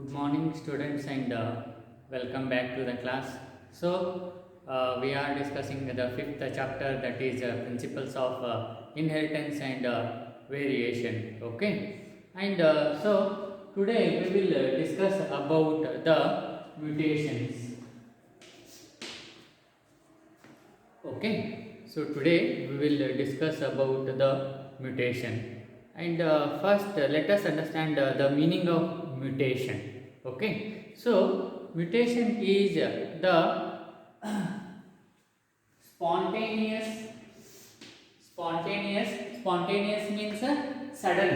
Good morning, students, and welcome back to the class. We are discussing the fifth chapter, that is principles of inheritance and variation. Okay, and today we will discuss about the mutations. Okay, so today we will discuss about the mutation, and first let us understand the meaning of mutation. Okay, so mutation is the spontaneous spontaneous means sudden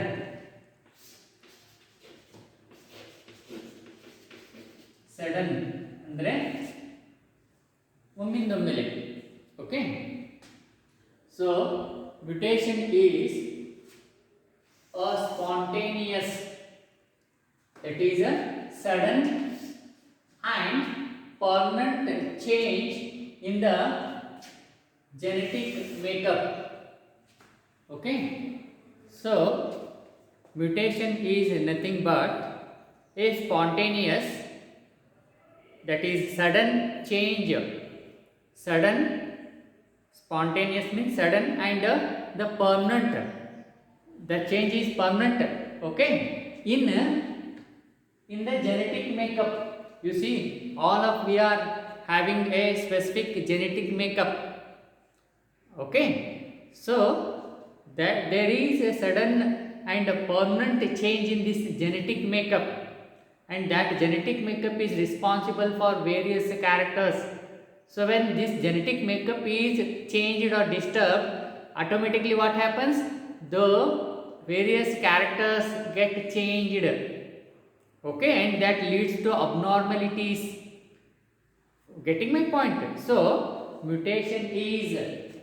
sudden ಅಂದ್ರೆ ಒಮ್ಮಿಂದೊಮ್ಮೆಲೆ. Okay, so mutation is a spontaneous, that is a sudden and permanent change in the genetic makeup. Okay, so mutation is nothing but a spontaneous, that is sudden change. Sudden, spontaneous means sudden, and the permanent, the change is permanent. Okay, in the genetic makeup, you see, all of we are having a specific genetic makeup. Okay, so that there is a sudden and a permanent change in this genetic makeup, and that genetic makeup is responsible for various characters. So when this genetic makeup is changed or disturbed, automatically what happens? The various characters get changed. Okay, and that leads to abnormalities. Getting my point? So mutation is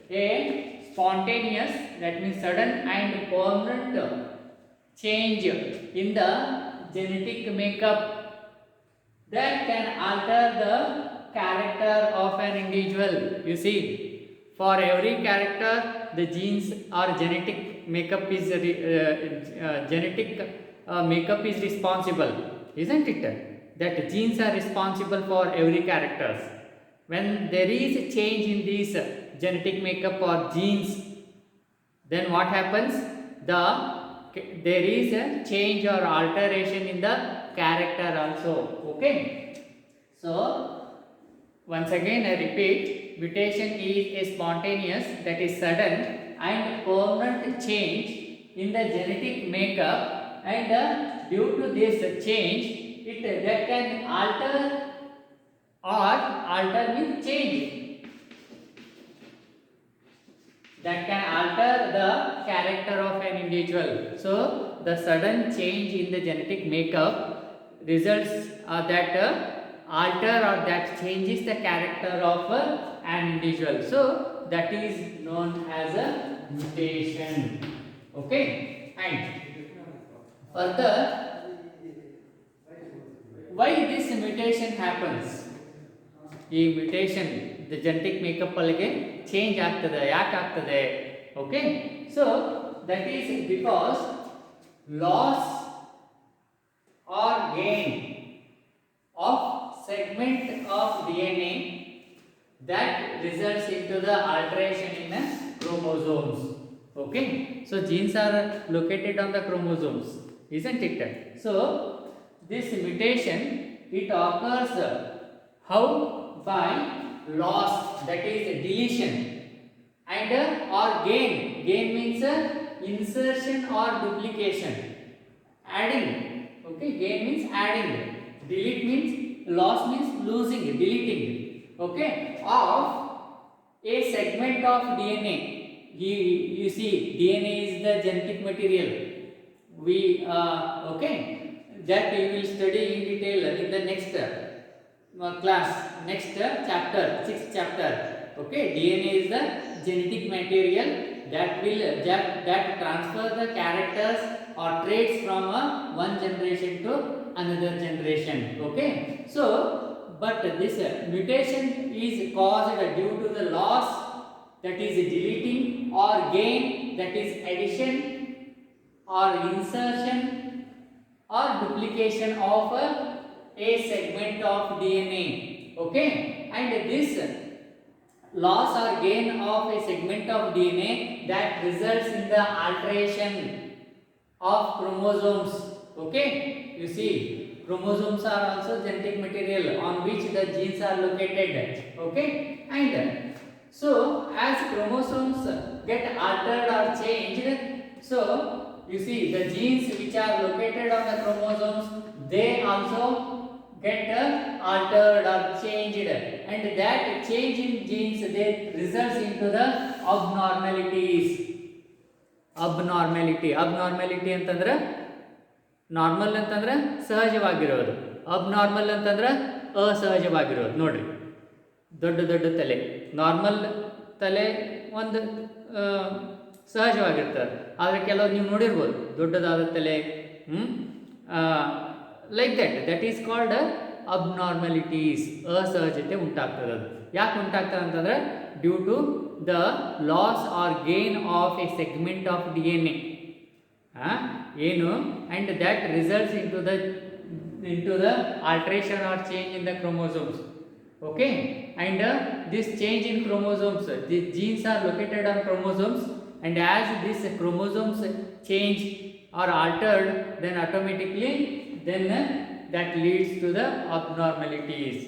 a spontaneous, that means sudden and permanent change in the genetic makeup that can alter the character of an individual. You see, for every character the genes or genetic makeup is makeup is responsible, isn't it? That genes are responsible for every characters. When there is a change in this genetic makeup or genes, then what happens? There is a change or alteration in the character also. Okay, so once again I repeat, mutation is a spontaneous, that is sudden and permanent change in the genetic makeup, and due to this change, it that can alter, or alter means change, that can alter the character of an individual. So the sudden change in the genetic makeup results that alter or that changes the character of an individual. So that is known as a mutation. Okay, and further, why this mutation happens? ಈ mutation the genetic makeup ಅಲ್ಲಿಗೆ change ಆಗ್ತದೆ, ಯಾಕೆ ಆಗ್ತದೆ? Okay, so that is because loss or gain of segment of DNA that results into the alteration in the chromosomes. Okay, so genes are located on the chromosomes, isn't it? So this mutation, it occurs how? By loss, that is deletion, and or gain. Gain means insertion or duplication, adding. Okay, gain means adding, delete means loss, means losing, deleting. Okay, of a segment of DNA. You see, DNA is the genetic material. We okay, that we will study in detail in the next class, next chapter, 6th chapter. Okay, DNA is the genetic material that will that transfer the characters or traits from one generation to another generation. Okay, so but this mutation is caused due to the loss, that is deleting, or gain, that is addition or insertion or duplication of a segment of DNA. Okay, and this loss or gain of a segment of DNA that results in the alteration of chromosomes. Okay, you see, chromosomes are also genetic material on which the genes are located. Okay, and so as chromosomes get altered or changed, so you see the genes which are located on the chromosomes, they also get altered or changed, and that change in genes they results into the abnormalities. Abnormality ಅಂತಂದ್ರೆ normal ಅಂತಂದ್ರೆ ಸಹಜವಾಗಿರೋದು, abnormal ಅಂತಂದ್ರೆ ಅಸಹಜವಾಗಿರೋದು. ನೋಡ್ರಿ, ದೊಡ್ಡ ದೊಡ್ಡ ತಲೆ, normal ತಲೆ ಒಂದು ಸಹಜವಾಗಿರ್ತದೆ. ಆದರೆ ಕೆಲವು ನೀವು ನೋಡಿರ್ಬೋದು ದೊಡ್ಡದಾದ ತಲೆ, like that is called abnormalities. ಅಸಹಜತೆ ಉಂಟಾಗ್ತದೆ. ಅದು ಯಾಕೆ ಉಂಟಾಗ್ತದೆ ಅಂತಂದ್ರೆ due to the loss or gain of a segment of DNA, ಏನು, and that results into the alteration or change in the chromosomes. Okay, and this change in chromosomes, the genes are located on chromosomes, and as these chromosomes change or altered, then automatically that leads to the abnormalities.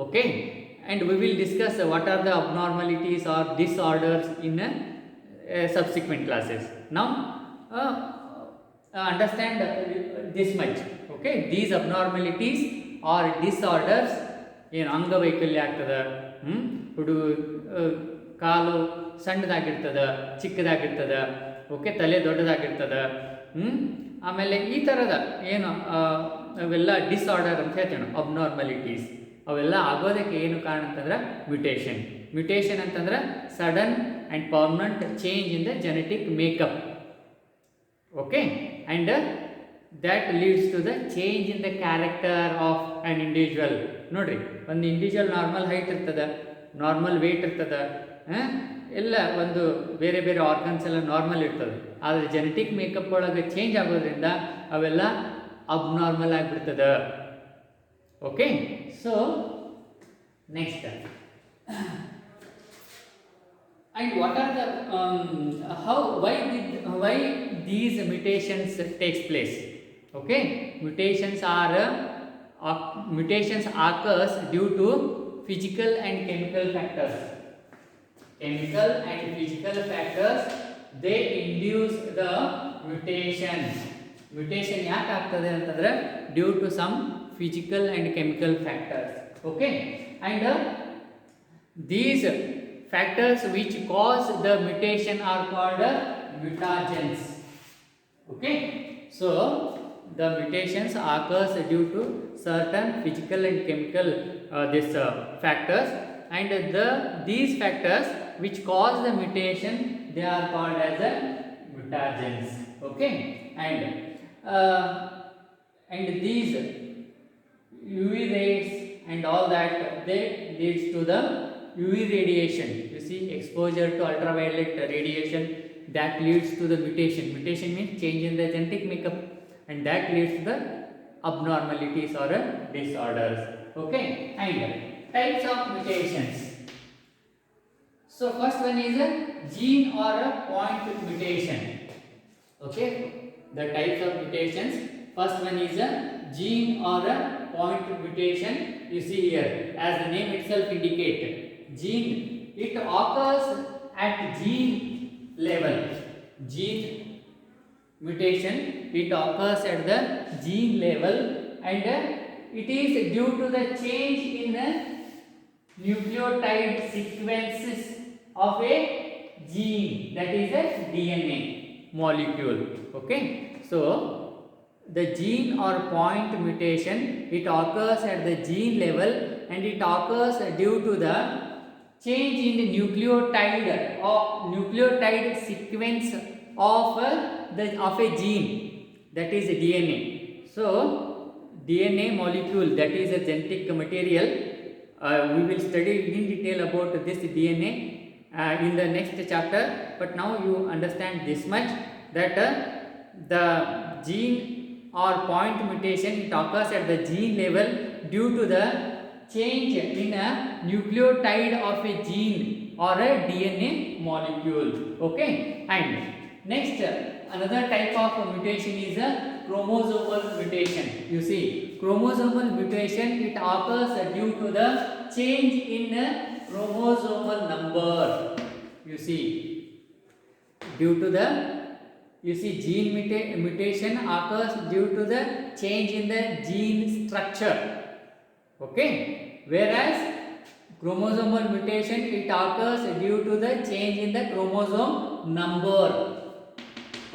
Okay, and we will discuss what are the abnormalities or disorders in subsequent classes. Now understand this much. Okay, these abnormalities or disorders, ಏನು ಅಂಗವೈಕಲ್ಯ ಆಗ್ತದೆ, ಕಾಲು ಸಣ್ಣದಾಗಿರ್ತದೆ, ಚಿಕ್ಕದಾಗಿರ್ತದೆ, okay, ತಲೆ ದೊಡ್ಡದಾಗಿರ್ತದೆ, ಆಮೇಲೆ ಈ ಥರದ ಏನು ಅವೆಲ್ಲ disorder ಅಂತ ಹೇಳ್ತೀವಿ ನಾವು, ಅಬ್ನಾರ್ಮಲಿಟೀಸ್. ಅವೆಲ್ಲ ಆಗೋದಕ್ಕೆ ಏನು ಕಾರಣ ಅಂತಂದ್ರೆ ಮ್ಯುಟೇಷನ್ ಅಂತಂದ್ರೆ sudden and permanent change in the genetic makeup. Okay, and that leads to the change in the character of an individual. ನೋಡ್ರಿ, ಒಂದು ಇಂಡಿವಿಜುವಲ್ ನಾರ್ಮಲ್ ಹೈಟ್ ಇರ್ತದೆ, ನಾರ್ಮಲ್ ವೇಟ್ ಇರ್ತದೆ, ಎಲ್ಲ ಒಂದು ಬೇರೆ ಬೇರೆ ಆರ್ಗನ್ಸ್ ಎಲ್ಲ ನಾರ್ಮಲ್ ಇರ್ತದೆ. ಆದರೆ ಜೆನೆಟಿಕ್ ಮೇಕಪ್ ಒಳಗೆ ಚೇಂಜ್ ಆಗೋದ್ರಿಂದ ಅವೆಲ್ಲ ಅಬ್ನಾರ್ಮಲ್ ಆಗಿಬಿಡ್ತದೆ. Okay, so next, and what are the why these mutations takes place? Okay, mutations occurs due to physical and chemical factors. Chemical and physical factors, they induce the mutation. Mutation ಯಾಕೆ ಆಗ್ತದೆ ಅಂತಂದ್ರೆ due to some physical and chemical factors. Okay, and these factors which cause the mutation are called mutagens. Okay, so the mutations occurs due to certain physical and chemical factors, and these factors which cause the mutation, they are called as mutagens. Okay, and these UV rays and all that, they leads to the UV radiation. You see, exposure to ultraviolet radiation, that leads to the mutation. Mutation means change in the genetic makeup, and that leads to the abnormalities or disorders. Okay, and types of mutations. So first one is a gene or a point mutation. Okay, the types of mutations. First one is a gene or a point mutation. You see here, as the name itself indicates, gene, it occurs at gene level. Gene mutation, it occurs at the gene level, and it is due to the change in the nucleotide sequences of a gene, that is a DNA molecule. Okay, so the gene or point mutation, it occurs at the gene level, and it occurs due to the change in the nucleotide sequence of a gene, that is DNA. So DNA molecule, that is a genetic material. We will study in detail about this DNA in the next chapter, but now you understand this much, that the gene or point mutation, it occurs at the gene level due to the change in a nucleotide of a gene or a DNA molecule. Okay, and next another type of mutation is a chromosomal mutation. You see, chromosomal mutation, it occurs due to the change in chromosomal number. You see, due to the gene mutation occurs due to the change in the gene structure. Okay, whereas chromosomal mutation, it occurs due to the change in the chromosome number.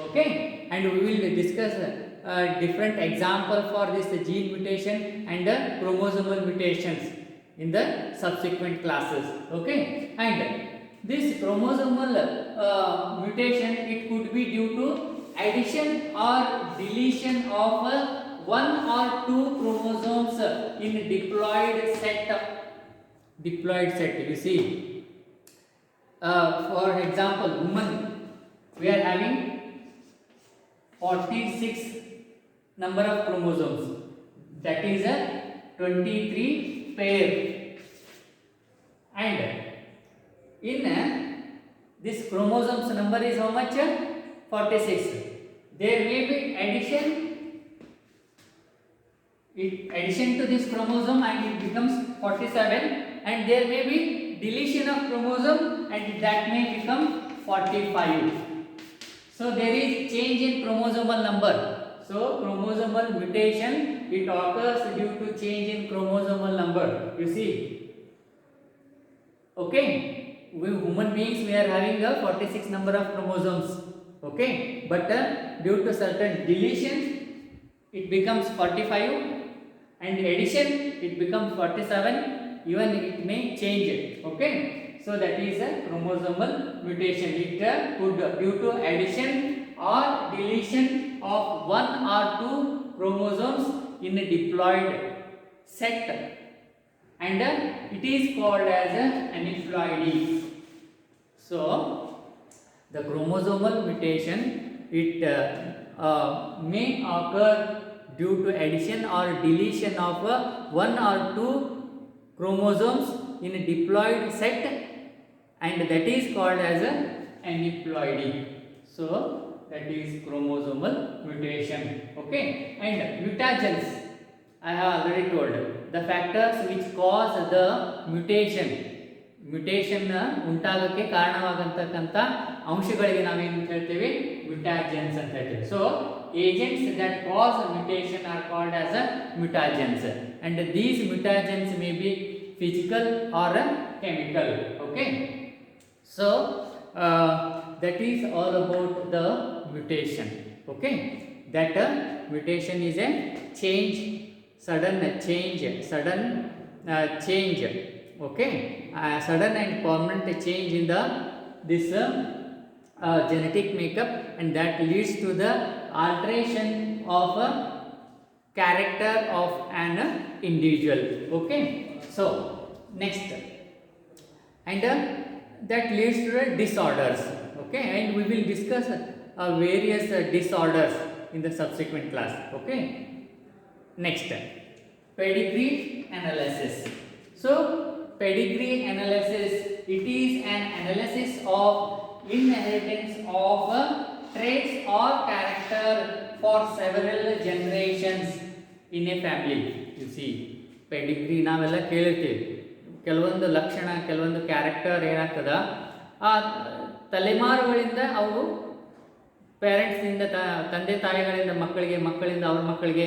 Okay, and we will discuss different example for this gene mutation and chromosomal mutations in the subsequent classes. Okay, and this chromosomal mutation, it could be due to addition or deletion of one or two chromosomes in diploid set. You see, for example, woman, we are having 46 number of chromosomes, that is a 23 pair, and in this chromosomes number is how much? 46. There may be addition to this chromosome and it becomes 47, and there may be deletion of chromosome and that may become 45. So there is change in chromosomal number. So chromosomal mutation, it occurs due to change in chromosomal number. You see, okay, we human beings, we are having a 46 number of chromosomes. Okay, but due to certain deletions, it becomes 45, and addition, it becomes 47. Even it may change it. Okay, so that is a chromosomal mutation. It could due to addition or deletion of one or two chromosomes in a diploid set, and it is called as aneuploidy. So the chromosomal mutation, it may occur due to addition or deletion of one or two chromosomes in a diploid set, and that is called as aneuploidy. So that is chromosomal mutation. Okay, and mutagens, I have already told the factors which cause the mutation ಉಂಟಾಗಕ್ಕೆ ಕಾರಣವಾಗಂತಕ್ಕಂಥ ಅಂಶಗಳಿಗೆ ನಾವೇನು ಹೇಳ್ತೀವಿ? ಮ್ಯುಟಾಜೆನ್ಸ್ ಅಂತ ಹೇಳ್ತೀವಿ. So agents that cause mutation are called as mutagens, and these mutagens may be physical or chemical. Okay, so that is all about the mutation. Okay, that mutation is a change, sudden change. Okay, sudden and permanent change in this genetic makeup, and that leads to the alteration of character of an individual. Okay, so next, and that leads to the disorders. Okay, and we will discuss various disorders in the subsequent class. Okay, next, pedigree analysis. So pedigree analysis, it is an analysis of inheritance of traits or character for several generations in a family. You see, pedigree ನಾವೆಲ್ಲ ಕೇಳಿರ್ತೀವಿ. ಕೆಲವೊಂದು ಲಕ್ಷಣ, ಕೆಲವೊಂದು character ಏನಾಗ್ತದ, ಆ ತಲೆಮಾರುಗಳಿಂದ ಅವರು ಪೇರೆಂಟ್ಸ್ನಿಂದ, ತಂದೆ ತಾಯಿಗಳಿಂದ ಮಕ್ಕಳಿಗೆ, ಮಕ್ಕಳಿಂದ ಅವ್ರ ಮಕ್ಕಳಿಗೆ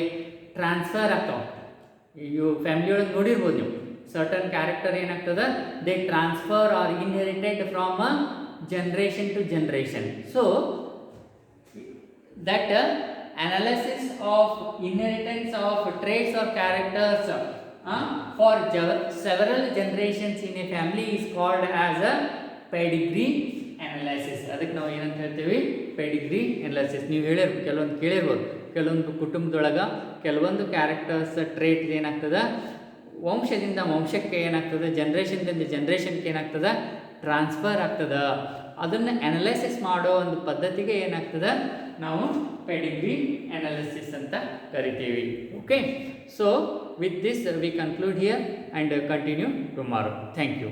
ಟ್ರಾನ್ಸ್ಫರ್ ಆಗ್ತಾವೆ. ಇವು ಫ್ಯಾಮಿಲಿ ಒಳಗೆ ನೋಡಿರ್ಬೋದು ನೀವು. ಸರ್ಟನ್ ಕ್ಯಾರೆಕ್ಟರ್ ಏನಾಗ್ತದ, they transfer or inherited from generation to generation. So that analysis of inheritance of traits or characters for several generations in a family is called as a pedigree analysis. ಅದಕ್ಕೆ ನಾವು ಏನಂತ ಹೇಳ್ತೀವಿ? Pedigree analysis. ನೀವು ಕೆಲವೊಂದು ಕೇಳಿರ್ಬೋದು, ಕೆಲವೊಂದು ಕುಟುಂಬದೊಳಗೆ ಕೆಲವೊಂದು characters trait ಏನಾಗ್ತದ, ವಂಶದಿಂದ ವಂಶಕ್ಕೆ ಏನಾಗ್ತದೆ, ಜನ್ರೇಷನ್ದಿಂದ ಜನ್ರೇಷನ್ಗೆ ಏನಾಗ್ತದ, ಟ್ರಾನ್ಸ್ಫರ್ ಆಗ್ತದ. ಅದನ್ನು ಅನಲೈಸಿಸ್ ಮಾಡೋ ಒಂದು ಪದ್ಧತಿಗೆ ಏನಾಗ್ತದೆ ನಾವು ಪೆಡಿಗ್ರಿ ಅನಾಲಿಸಿಸ್ ಅಂತ ಕರಿತೀವಿ. Okay, so with this we conclude here and continue tomorrow. Thank you.